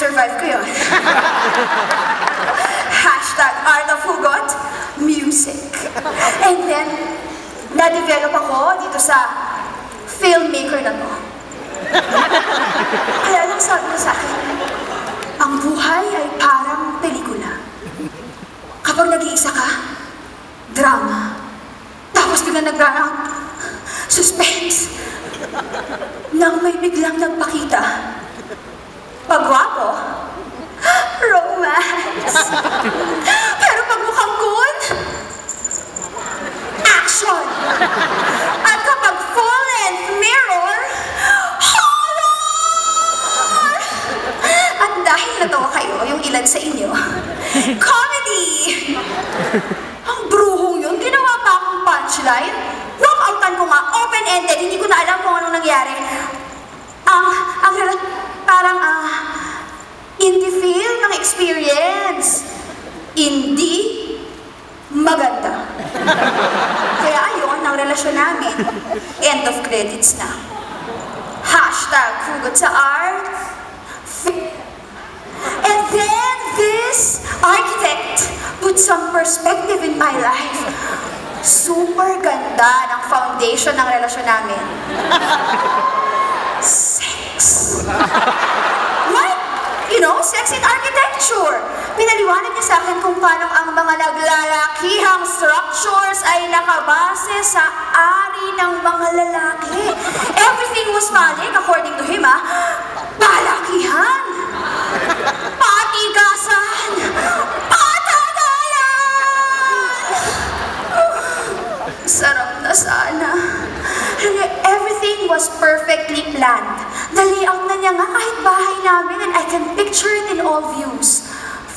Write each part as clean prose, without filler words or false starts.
na-survive ko yun. Hashtag Art of Hugot, music. And then, na-develop ako dito sa filmmaker na to. Kaya lang sabi niya sa akin, ang buhay ay parang pelikula. Kapag nag-iisa ka, drama. Tapos biglang nag-run out, suspense. Nang may biglang nagpakita, pagwapo, romance. Pero pag mukhang goon, action. At kapag full-length mirror, horror! At dahil natawa kayo, yung ilan sa inyo, comedy! Ang bruhong yun, ginawa pa akong punchline. Walk-outan ko nga, open-ended, hindi ko na alam kung anong nangyari. Parang, indie feel ng experience. Hindi maganda. Kaya ayun, ang relasyon namin, end of credits na. Hashtag hugot sa art. And then this architect put some perspective in my life. Super ganda ng foundation ng relasyon namin. Sex. What? You know, sex in architecture. Pinaliwanag niya sa akin kung paano ang mga naglalakihang structures ay nakabase sa ari ng mga lalaki. Everything was phallic, according to him, palakihan, patigasan, patagayan! Sarap na sana. Everything was perfectly planned. The layout na niya nga kahit bahay namin, and I can picture it in all views.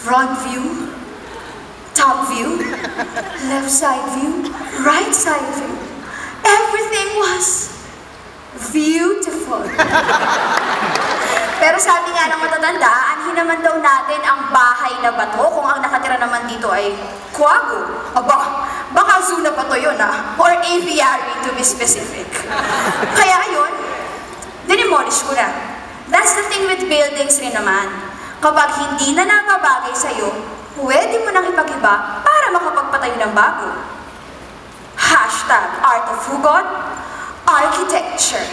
Front view, top view, left side view, right side view. Everything was beautiful. Pero sabi nga ng matatanda, anhin naman daw natin ang bahay na bato kung ang nakatira naman dito ay kwago. Aba, baka zoo na ba to yun or aviary to be specific. Kaya yun, dinimolish ko na. That's the thing with buildings rin naman. Kapag hindi na nababagay sa'yo, pwede mo nang ipag-iba para makapagpatayo ng bago. Hashtag Art of Hugot, Architecture.